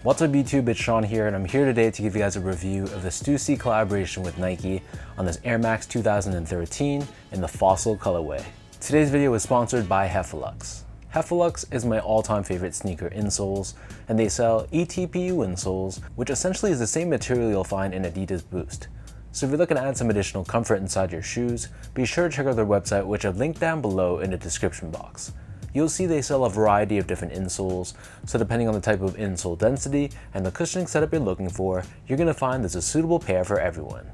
What's up YouTube, it's Sean here, and I'm here today to give you guys a review of the Stussy collaboration with Nike on this Air Max 2013 in the Fossil colorway. Today's video is sponsored by Hyperfuse. Hyperfuse is my all-time favorite sneaker insoles, and they sell eTPU insoles, which essentially is the same material you'll find in Adidas Boost. So if you're looking to add some additional comfort inside your shoes, be sure to check out their website, which I've linked down below in the description box. You'll see they sell a variety of different insoles, so depending on the type of insole density and the cushioning setup you're looking for, you're going to find there's a suitable pair for everyone.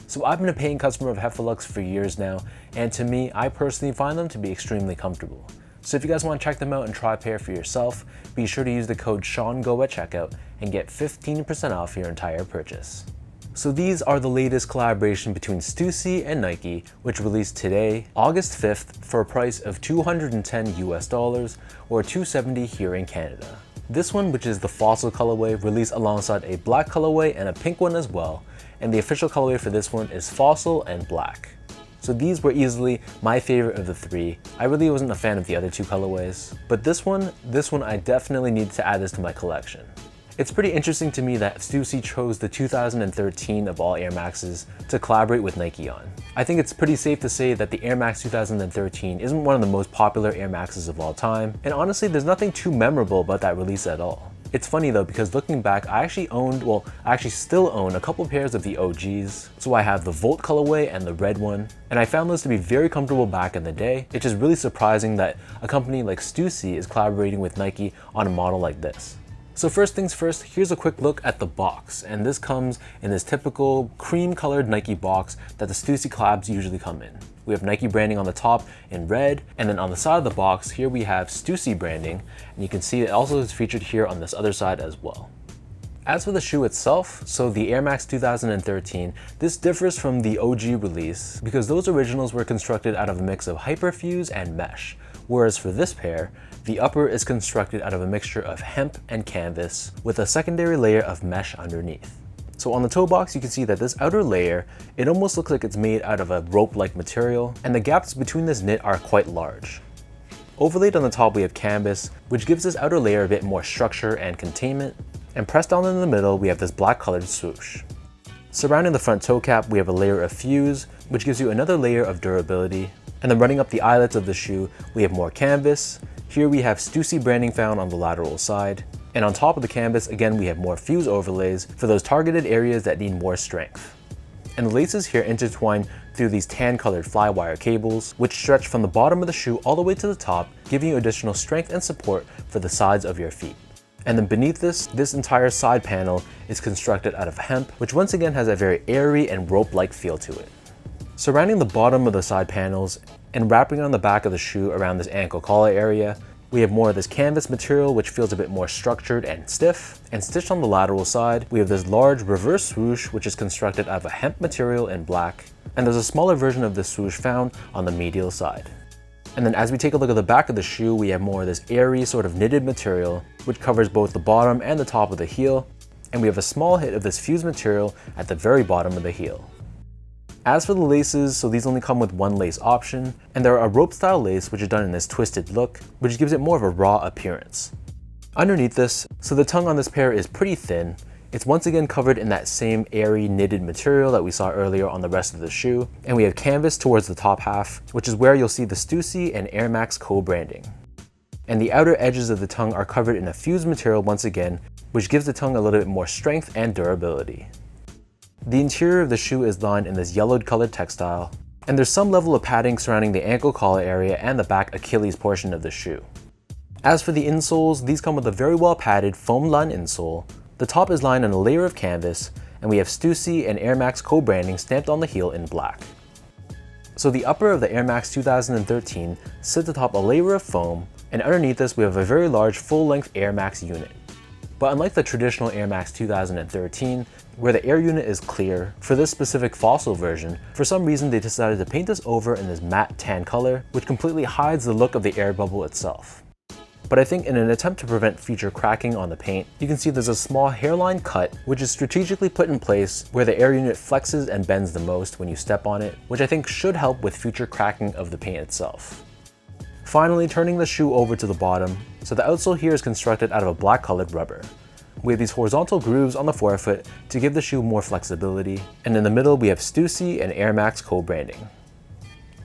So I've been a paying customer of Hyperfuse for years now, and to me, I personally find them to be extremely comfortable. So if you guys want to check them out and try a pair for yourself, be sure to use the code SEANGO at checkout and get 15% off your entire purchase. So these are the latest collaboration between Stussy and Nike, which released today, August 5th, for a price of $210 US or $270 here in Canada. This one, which is the Fossil colorway, released alongside a black colorway and a pink one as well, and the official colorway for this one is Fossil and black. So these were easily my favorite of the three. I really wasn't a fan of the other two colorways, but this one I definitely needed to add this to my collection. It's pretty interesting to me that Stussy chose the 2013 of all Air Maxes to collaborate with Nike on. I think it's pretty safe to say that the Air Max 2013 isn't one of the most popular Air Maxes of all time, and honestly there's nothing too memorable about that release at all. It's funny though, because looking back, I actually still own a couple pairs of the OGs. So I have the Volt colorway and the red one, and I found those to be very comfortable back in the day. It's just really surprising that a company like Stussy is collaborating with Nike on a model like this. So first things first, here's a quick look at the box, and this comes in this typical cream colored Nike box that the Stussy collabs usually come in. We have Nike branding on the top in red, and then on the side of the box here we have Stussy branding, and you can see it also is featured here on this other side as well. As for the shoe itself, so the Air Max 2013, this differs from the OG release because those originals were constructed out of a mix of Hyperfuse and mesh, whereas for this pair, the upper is constructed out of a mixture of hemp and canvas with a secondary layer of mesh underneath. So on the toe box, you can see that this outer layer, it almost looks like it's made out of a rope-like material, and the gaps between this knit are quite large. Overlaid on the top, we have canvas, which gives this outer layer a bit more structure and containment, and pressed down in the middle, we have this black colored swoosh. Surrounding the front toe cap, we have a layer of fuse, which gives you another layer of durability, and then running up the eyelets of the shoe, we have more canvas. Here we have Stussy branding found on the lateral side, and on top of the canvas, again, we have more fuse overlays for those targeted areas that need more strength. And the laces here intertwine through these tan colored flywire cables, which stretch from the bottom of the shoe all the way to the top, giving you additional strength and support for the sides of your feet. And then beneath this entire side panel is constructed out of hemp, which once again has a very airy and rope-like feel to it. Surrounding the bottom of the side panels and wrapping on the back of the shoe around this ankle collar area, we have more of this canvas material which feels a bit more structured and stiff, and stitched on the lateral side, we have this large reverse swoosh which is constructed out of a hemp material in black, and there's a smaller version of this swoosh found on the medial side. And then as we take a look at the back of the shoe, we have more of this airy sort of knitted material which covers both the bottom and the top of the heel, and we have a small hit of this fused material at the very bottom of the heel. As for the laces, so these only come with one lace option, and there are a rope style lace which is done in this twisted look, which gives it more of a raw appearance. Underneath this, so the tongue on this pair is pretty thin. It's once again covered in that same airy knitted material that we saw earlier on the rest of the shoe, and we have canvas towards the top half, which is where you'll see the Stussy and Air Max co-branding. And the outer edges of the tongue are covered in a fused material once again, which gives the tongue a little bit more strength and durability. The interior of the shoe is lined in this yellowed colored textile, and there's some level of padding surrounding the ankle collar area and the back Achilles portion of the shoe. As for the insoles, these come with a very well padded foam lined insole. The top is lined in a layer of canvas, and we have Stussy and Air Max co-branding stamped on the heel in black. So the upper of the Air Max 2013 sits atop a layer of foam, and underneath this we have a very large full-length Air Max unit. But unlike the traditional Air Max 2013, where the air unit is clear, for this specific Fossil version, for some reason they decided to paint this over in this matte tan color, which completely hides the look of the air bubble itself. But I think in an attempt to prevent future cracking on the paint, you can see there's a small hairline cut, which is strategically put in place where the air unit flexes and bends the most when you step on it, which I think should help with future cracking of the paint itself. Finally, turning the shoe over to the bottom, so the outsole here is constructed out of a black colored rubber. We have these horizontal grooves on the forefoot to give the shoe more flexibility, and in the middle we have Stussy and Air Max co-branding.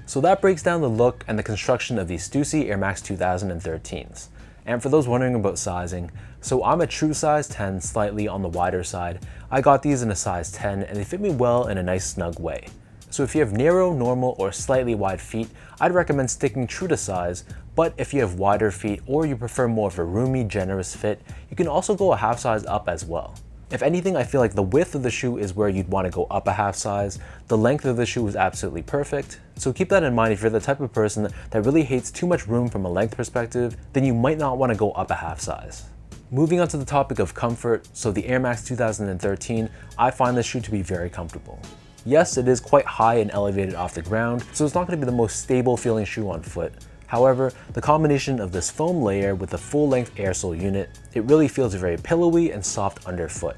So that breaks down the look and the construction of these Stussy Air Max 2013s. And for those wondering about sizing, so I'm a true size 10, slightly on the wider side. I got these in a size 10 and they fit me well in a nice snug way. So if you have narrow, normal, or slightly wide feet, I'd recommend sticking true to size, but if you have wider feet or you prefer more of a roomy, generous fit, you can also go a half size up as well. If anything, I feel like the width of the shoe is where you'd want to go up a half size. The length of the shoe is absolutely perfect. So keep that in mind if you're the type of person that really hates too much room from a length perspective, then you might not want to go up a half size. Moving on to the topic of comfort, so the Air Max 2013, I find this shoe to be very comfortable. Yes, it is quite high and elevated off the ground, so it's not going to be the most stable feeling shoe on foot. However, the combination of this foam layer with the full-length air sole unit, it really feels very pillowy and soft underfoot.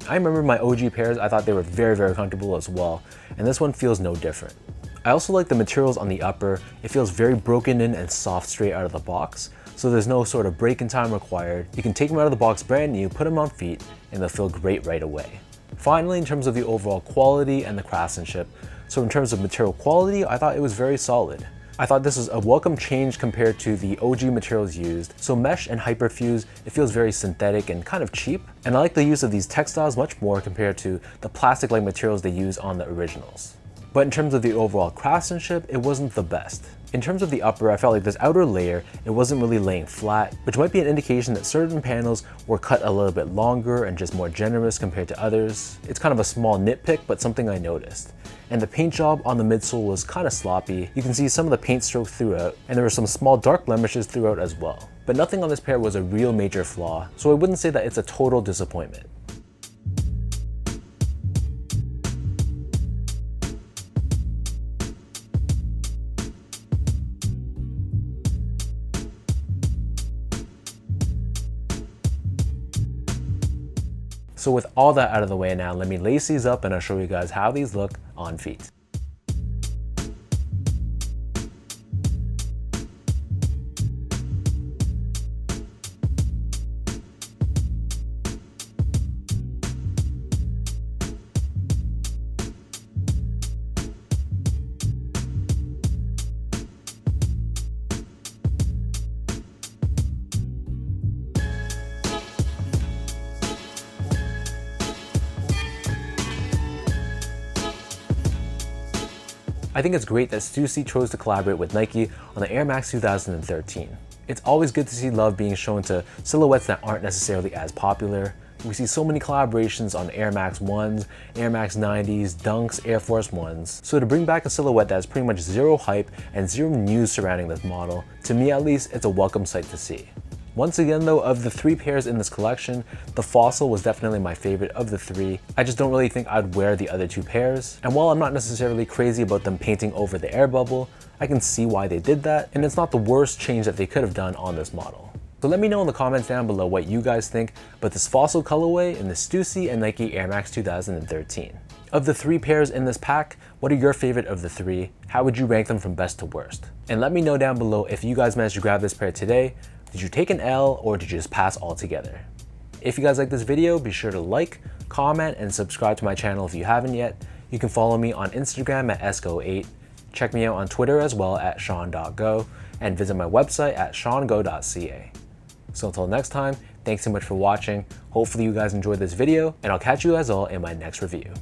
I remember my OG pairs, I thought they were very comfortable as well, and this one feels no different. I also like the materials on the upper. It feels very broken in and soft straight out of the box, so there's no sort of break-in time required. You can take them out of the box brand new, put them on feet, and they'll feel great right away. Finally, in terms of the overall quality and the craftsmanship, so in terms of material quality, I thought it was very solid. I thought this was a welcome change compared to the OG materials used. So mesh and Hyperfuse, it feels very synthetic and kind of cheap. And I like the use of these textiles much more compared to the plastic-like materials they use on the originals. But in terms of the overall craftsmanship, it wasn't the best. In terms of the upper, I felt like this outer layer, it wasn't really laying flat, which might be an indication that certain panels were cut a little bit longer and just more generous compared to others. It's kind of a small nitpick, but something I noticed. And the paint job on the midsole was kind of sloppy. You can see some of the paint strokes throughout, and there were some small dark blemishes throughout as well. But nothing on this pair was a real major flaw, so I wouldn't say that it's a total disappointment. So with all that out of the way now, let me lace these up and I'll show you guys how these look on feet. I think it's great that Stussy chose to collaborate with Nike on the Air Max 2013. It's always good to see love being shown to silhouettes that aren't necessarily as popular. We see so many collaborations on Air Max 1s, Air Max 90s, Dunks, Air Force 1s. So to bring back a silhouette that has pretty much zero hype and zero news surrounding this model, to me at least, it's a welcome sight to see. Once again though, of the 3 pairs in this collection, the Fossil was definitely my favorite of the 3. I just don't really think I'd wear the other 2 pairs. And while I'm not necessarily crazy about them painting over the air bubble, I can see why they did that, and it's not the worst change that they could have done on this model. So let me know in the comments down below what you guys think about this Fossil colorway in the Stussy and Nike Air Max 2013. Of the 3 pairs in this pack, what are your favorite of the 3? How would you rank them from best to worst? And let me know down below if you guys managed to grab this pair today. Did you take an L or did you just pass altogether? If you guys like this video, be sure to like, comment, and subscribe to my channel if you haven't yet. You can follow me on Instagram at esco8, check me out on Twitter as well at sean.go, and visit my website at seango.ca. So until next time, thanks so much for watching. Hopefully you guys enjoyed this video, and I'll catch you guys all in my next review.